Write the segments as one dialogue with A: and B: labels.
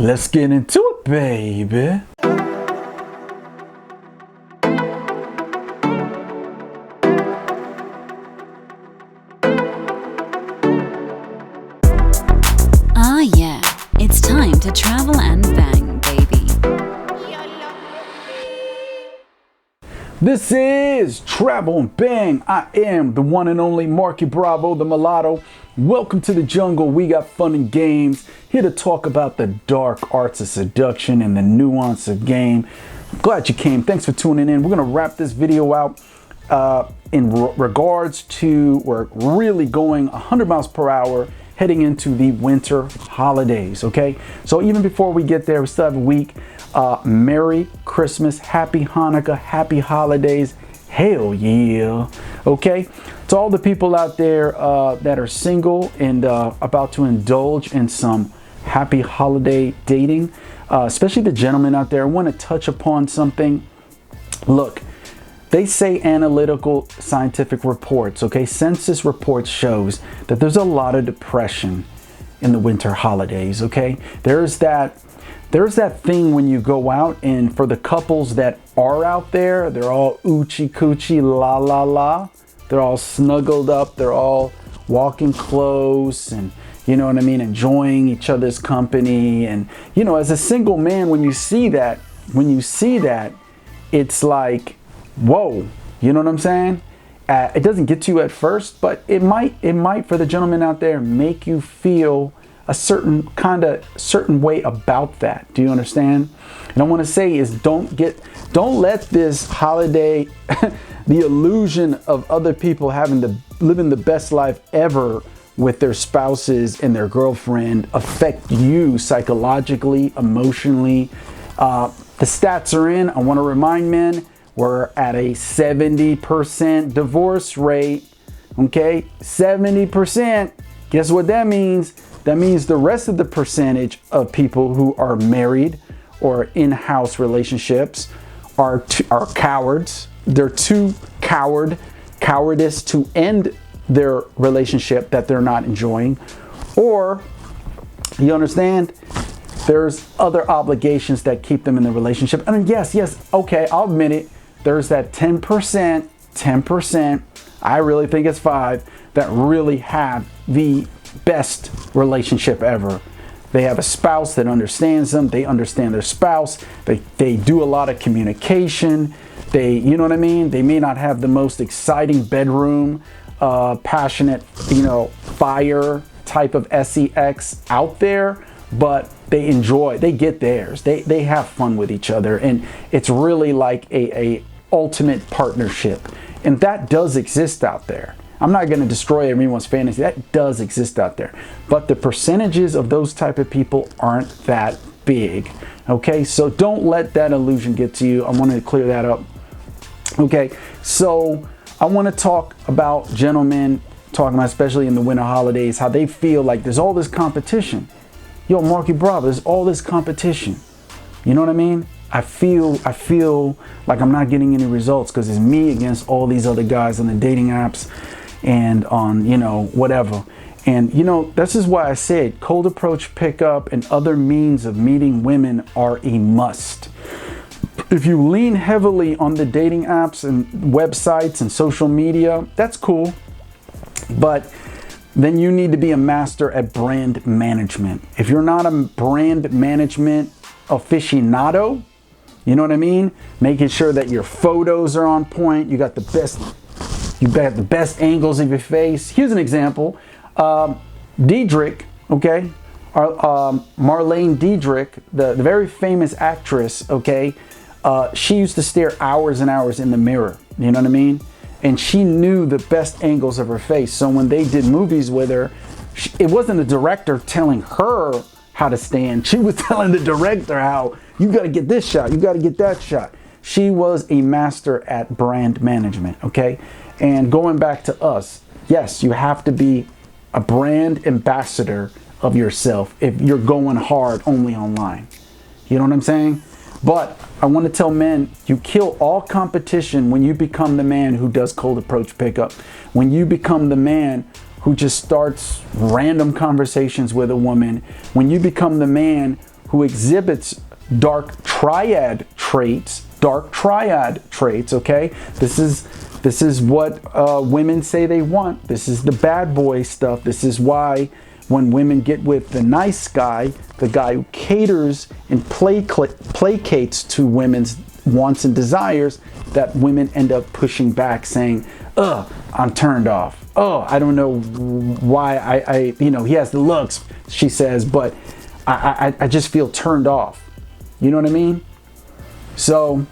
A: Let's get into it, baby.
B: Ah, yeah, it's time to travel and bang, baby.
A: This is Travel and Bang. I am the one and only Marky Bravo, the mulatto. Welcome to the jungle. We got fun and games. Here to talk about the dark arts of seduction and the nuance of game. Glad you came. Thanks for tuning in. We're going to wrap this video out in regards to we're really going 100 miles per hour heading into the winter holidays, okay? So even before we get there, we still have a week. Merry Christmas, Happy Hanukkah, Happy Holidays, hell yeah, okay? To all the people out there that are single and about to indulge in some happy holiday dating, especially the gentlemen out there, I want to touch upon something. Look, they say analytical scientific reports, okay? Census reports shows that there's a lot of depression in the winter holidays, okay? There's that thing when you go out, and for the couples that are out there, they're all oochie coochie la la la. They're all snuggled up, they're all walking close, and you know what I mean, enjoying each other's company. And you know, as a single man, when you see that, it's like, whoa, you know what I'm saying? It doesn't get to you at first, but it might for the gentleman out there make you feel a certain way about that. Do you understand? And I want to say is don't let this holiday the illusion of other people having to living the best life ever with their spouses and their girlfriend affect you psychologically, emotionally. The stats are in. I want to remind men, we're at a 70% divorce rate. Okay, 70%. Guess what that means? That means the rest of the percentage of people who are married or in-house relationships are cowards. They're too cowardice to end their relationship that they're not enjoying. Or, you understand, there's other obligations that keep them in the relationship. I mean, yes, okay, I'll admit it. There's that 10%, I really think it's 5%, that really have the best relationship ever. They have a spouse that understands them. They understand their spouse. They do a lot of communication. You know what I mean? They may not have the most exciting bedroom, passionate, fire type of sex out there, but they get theirs. They have fun with each other, and it's really like a ultimate partnership. And that does exist out there. I'm not going to destroy everyone's fantasy. That does exist out there. But the percentages of those type of people aren't that big. Okay, so don't let that illusion get to you. I want to clear that up. Okay, so I want to talk about gentlemen, talking about especially in the winter holidays, how they feel like there's all this competition. Yo, Marky Bravo, there's all this competition. You know what I mean? I feel like I'm not getting any results because it's me against all these other guys on the dating apps and on, whatever. And, this is why I said cold approach pickup and other means of meeting women are a must. If you lean heavily on the dating apps and websites and social media, that's cool. But then you need to be a master at brand management. If you're not a brand management aficionado, you know what I mean? Making sure that your photos are on point, you got the best angles of your face. Here's an example. Diedrich, okay? Marlene Dietrich, the very famous actress, okay? She used to stare hours and hours in the mirror, you know what I mean? And she knew the best angles of her face. So when they did movies with her, it wasn't the director telling her how to stand. She was telling the director how, you got to get this shot, you got to get that shot. She was a master at brand management, okay? And going back to us, yes, you have to be a brand ambassador of yourself if you're going hard only online. You know what I'm saying? But I want to tell men, you kill all competition when you become the man who does cold approach pickup. When you become the man who just starts random conversations with a woman. When you become the man who exhibits dark triad traits, okay? This is what women say they want. This is the bad boy stuff. This is why when women get with the nice guy, the guy who caters and placates to women's wants and desires, that women end up pushing back saying, I'm turned off. I don't know why he has the looks, she says, but I just feel turned off. You know what I mean? So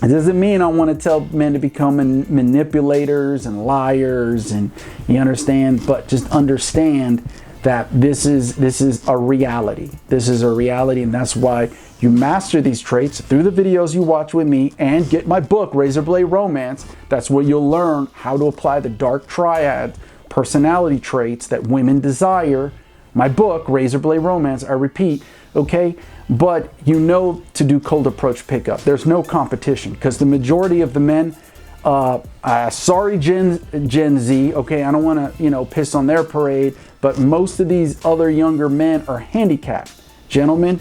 A: it doesn't mean I want to tell men to become manipulators and liars, and you understand, but just understand that this is a reality. This is a reality, and that's why you master these traits through the videos you watch with me and get my book, Razor Blade Romance. That's where you'll learn how to apply the dark triad personality traits that women desire. My book, Razor Blade Romance, I repeat, okay? But you know to do cold approach pickup. There's no competition because the majority of the men, sorry Gen Z, okay, I don't want to, piss on their parade, but most of these other younger men are handicapped. Gentlemen,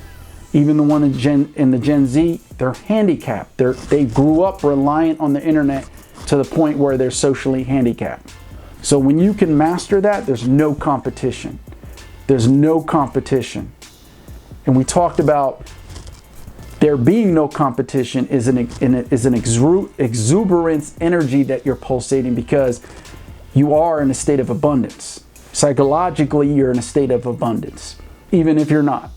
A: even the one in the Gen Z, they're handicapped. They grew up reliant on the internet to the point where they're socially handicapped. So when you can master that, there's no competition. There's no competition. And we talked about there being no competition is an exuberance energy that you're pulsating because you are in a state of abundance. Psychologically, you're in a state of abundance, even if you're not.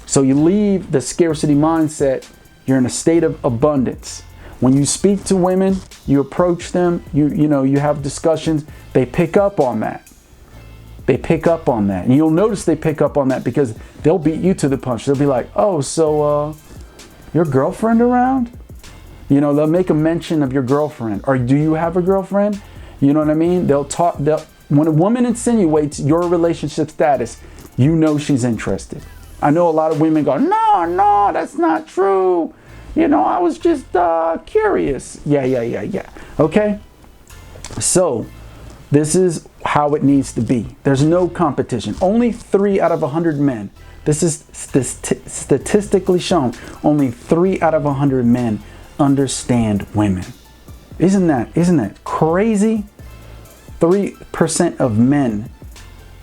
A: So you leave the scarcity mindset, you're in a state of abundance. When you speak to women, you approach them, you have discussions, they pick up on that. They pick up on that. And you'll notice they pick up on that because they'll beat you to the punch. They'll be like, oh, so your girlfriend around? They'll make a mention of your girlfriend. Or do you have a girlfriend? You know what I mean? When a woman insinuates your relationship status, you know she's interested. I know a lot of women go, no, that's not true. I was just curious. Yeah. Okay? So this is how it needs to be. There's no competition. Only 3 out of 100 men. This is statistically shown. Only 3 out of 100 men understand women. Isn't that crazy? 3% of men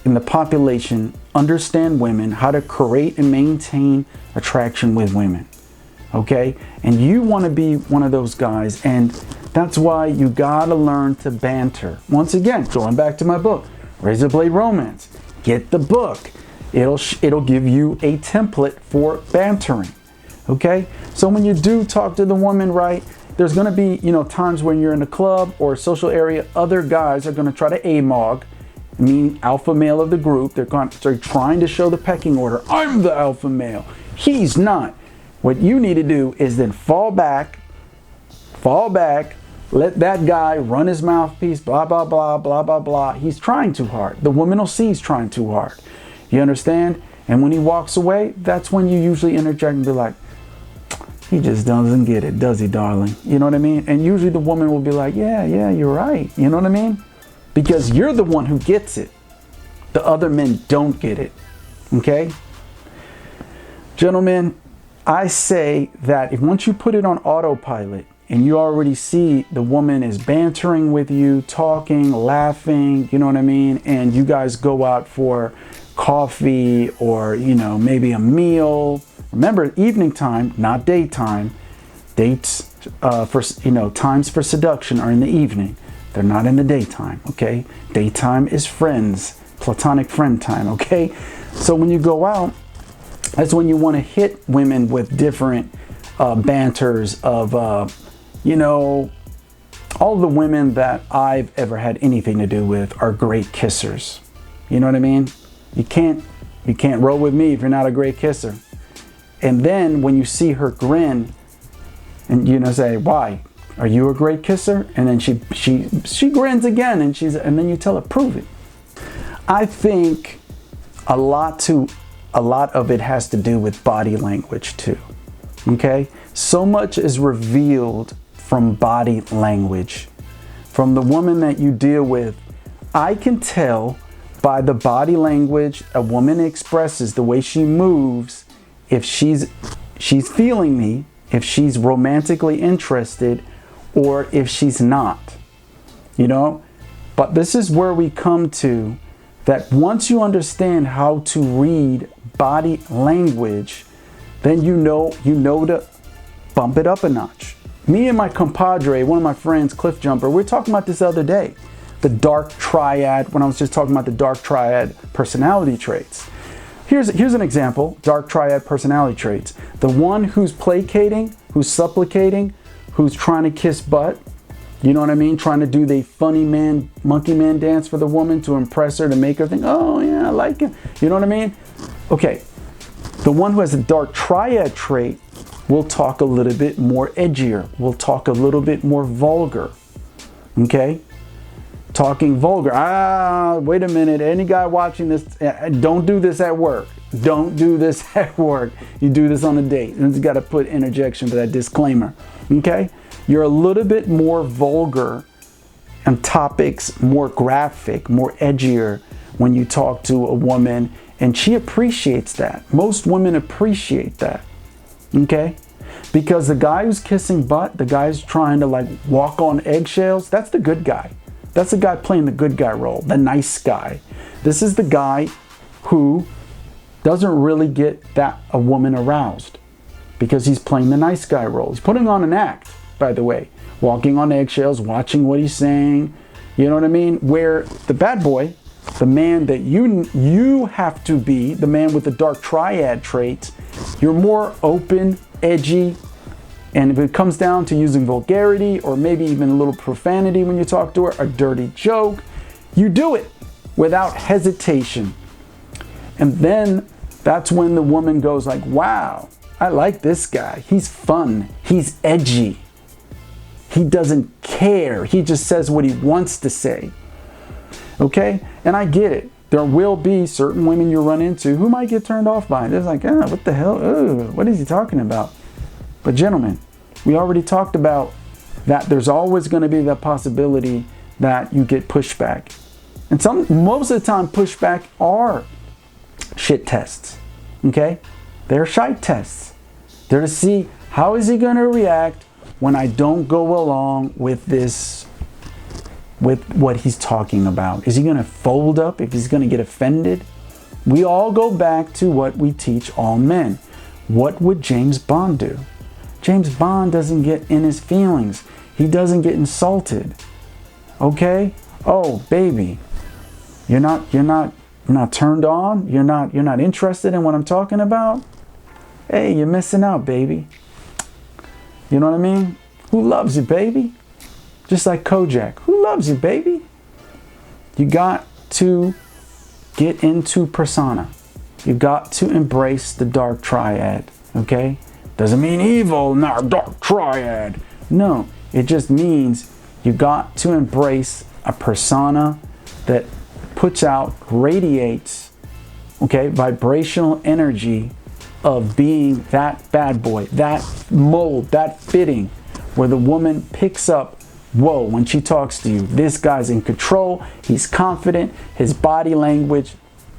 A: in the population understand women, how to create and maintain attraction with women. Okay? And you want to be one of those guys, and that's why you gotta learn to banter. Once again, going back to my book, Razor Blade Romance. Get the book. It'll give you a template for bantering. Okay? So when you do talk to the woman, right, there's gonna be, times when you're in a club or a social area, other guys are gonna try to AMOG, meaning alpha male of the group. They're trying to show the pecking order. I'm the alpha male. He's not. What you need to do is then fall back, let that guy run his mouthpiece, blah, blah, blah, blah, blah, blah. He's trying too hard. The woman will see he's trying too hard. You understand? And when he walks away, that's when you usually interject and be like, he just doesn't get it, does he, darling? You know what I mean? And usually the woman will be like, yeah, you're right. You know what I mean? Because you're the one who gets it. The other men don't get it. Okay? Gentlemen, I say that if once you put it on autopilot and you already see the woman is bantering with you, talking, laughing, you know what I mean? And you guys go out for coffee or, maybe a meal. Remember, evening time, not daytime. Dates times for seduction are in the evening. They're not in the daytime, okay? Daytime is friends, platonic friend time, okay? So when you go out, that's when you want to hit women with different banters of, all the women that I've ever had anything to do with are great kissers. You know what I mean? You can't roll with me if you're not a great kisser. And then when you see her grin and say, why? Are you a great kisser? And then she grins again and then you tell her, prove it. I think a lot of it has to do with body language too. Okay? So much is revealed from body language. From the woman that you deal with, I can tell by the body language a woman expresses, the way she moves, if she's feeling me, if she's romantically interested, or if she's not, you know. But this is where we come to that once you understand how to read body language, then you know to bump it up a notch. Me and my compadre, one of my friends, Cliff Jumper, we were talking about this the other day, the dark triad, when I was just talking about the dark triad personality traits. Here's an example, dark triad personality traits. The one who's placating, who's supplicating, who's trying to kiss butt, you know what I mean? Trying to do the funny man, monkey man dance for the woman to impress her, to make her think, oh yeah, I like him. You know what I mean? Okay, the one who has a dark triad trait will talk a little bit more edgier. Will talk a little bit more vulgar. Okay? Talking vulgar. Wait a minute. Any guy watching this, don't do this at work. Don't do this at work. You do this on a date. And it's got to put interjection for that disclaimer. Okay? You're a little bit more vulgar and topics more graphic, more edgier when you talk to a woman, and she appreciates that. Most women appreciate that. Okay? Because the guy who's kissing butt, the guy who's trying to like walk on eggshells, that's the good guy. That's the guy playing the good guy role, the nice guy. This is the guy who doesn't really get a woman aroused because he's playing the nice guy role. He's putting on an act, by the way, walking on eggshells, watching what he's saying. You know what I mean? Where the bad boy, the man that you have to be, the man with the dark triad traits, you're more open, edgy, and if it comes down to using vulgarity or maybe even a little profanity when you talk to her, a dirty joke, you do it without hesitation. And then that's when the woman goes like, wow, I like this guy. He's fun. He's edgy. He doesn't care. He just says what he wants to say. Okay? And I get it. There will be certain women you run into who might get turned off by it. It's like, what the hell? What is he talking about? But gentlemen, we already talked about that there's always going to be the possibility that you get pushback. And most of the time, pushback are shit tests. Okay? They're shite tests. They're to see how is he going to react when I don't go along with this, with what he's talking about. Is he going to fold up? If he's going to get offended? We all go back to what we teach all men. What would James Bond do? James Bond doesn't get in his feelings. He doesn't get insulted. Okay? Oh, baby, you're not turned on? You're not interested in what I'm talking about? Hey, you're missing out, baby. You know what I mean? Who loves you, baby? Just like Kojak. Who loves you, baby? You got to get into persona. You got to embrace the dark triad, okay? Doesn't mean evil, not dark triad. No, it just means you got to embrace a persona that puts out, radiates, okay, vibrational energy of being that bad boy, that mold, that fitting, where the woman picks up, whoa, when she talks to you, this guy's in control, he's confident, his body language,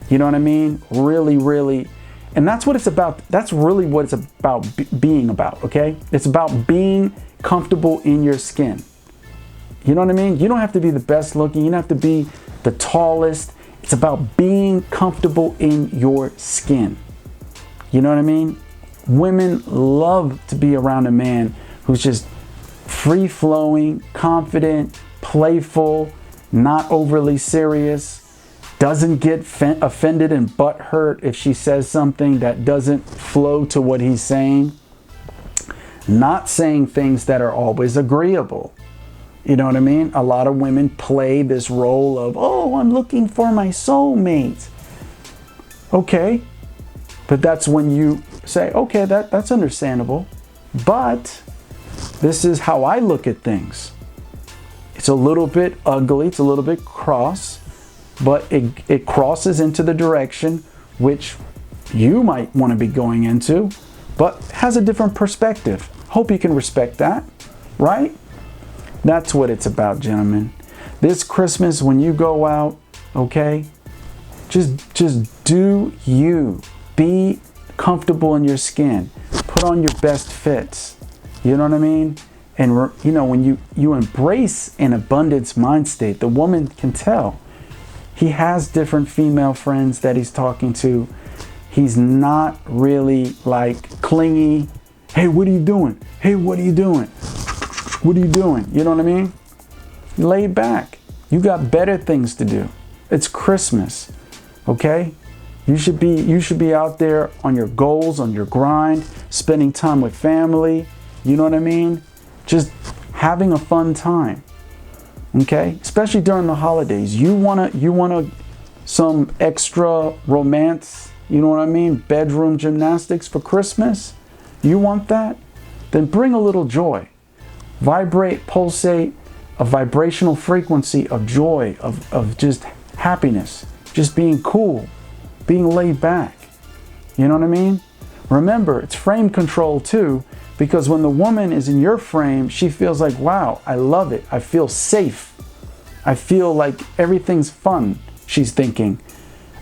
A: you know what I mean? Really, really. And that's what it's about. That's really what it's about being about, okay? It's about being comfortable in your skin. You know what I mean? You don't have to be the best looking. You don't have to be the tallest. It's about being comfortable in your skin. You know what I mean? Women love to be around a man who's just free-flowing, confident, playful, not overly serious, doesn't get offended and butthurt if she says something that doesn't flow to what he's saying, not saying things that are always agreeable. You know what I mean? A lot of women play this role of, oh, I'm looking for my soulmate. Okay, but that's when you say, okay, that's understandable, but this is how I look at things. It's a little bit ugly, it's a little bit cross, but it crosses into the direction which you might want to be going into, but has a different perspective. Hope you can respect that, right? That's what it's about, gentlemen. This Christmas, when you go out, okay, just do you. Be comfortable in your skin. Put on your best fits. You know what I mean? And you know, when you embrace an abundance mind state, the woman can tell. He has different female friends that he's talking to. He's not really like clingy. Hey, what are you doing? Hey, what are you doing? What are you doing? You know what I mean? Laid back. You got better things to do. It's Christmas, okay? You should be out there on your goals, on your grind, spending time with family. You know what I mean? Just having a fun time. Okay? Especially during the holidays. You wanna some extra romance, you know what I mean? Bedroom gymnastics for Christmas? You want that? Then bring a little joy. Vibrate, pulsate a vibrational frequency of joy, of just happiness, just being cool, being laid back. You know what I mean? Remember, it's frame control too, because when the woman is in your frame, she feels like, wow, I love it. I feel safe. I feel like everything's fun, she's thinking.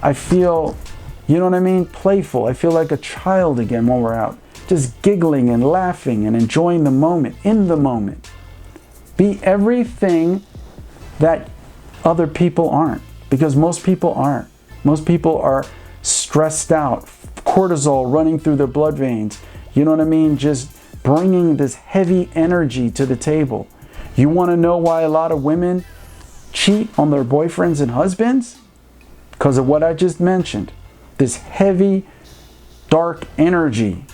A: I feel, you know what I mean? Playful. I feel like a child again when we're out. Just giggling and laughing and enjoying the moment, in the moment. Be everything that other people aren't, because most people aren't. Most people are stressed out, cortisol running through their blood veins. You know what I mean? Just bringing this heavy energy to the table. You want to know why a lot of women cheat on their boyfriends and husbands? Because of what I just mentioned. This heavy, dark energy.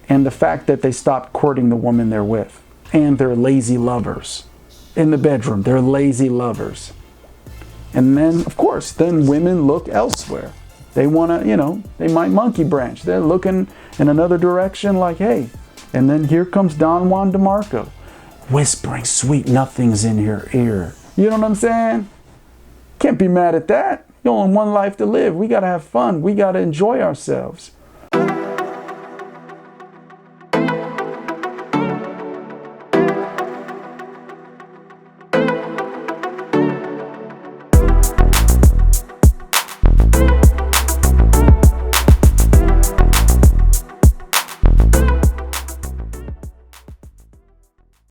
A: And the fact that they stopped courting the woman they're with. And they're lazy lovers. In the bedroom, they're lazy lovers. And then, of course, then women look elsewhere. They want to, you know, they might monkey branch. They're looking in another direction like, hey. And then here comes Don Juan DeMarco, whispering sweet nothings in your ear. You know what I'm saying? Can't be mad at that. You only one life to live. We got to have fun. We got to enjoy ourselves.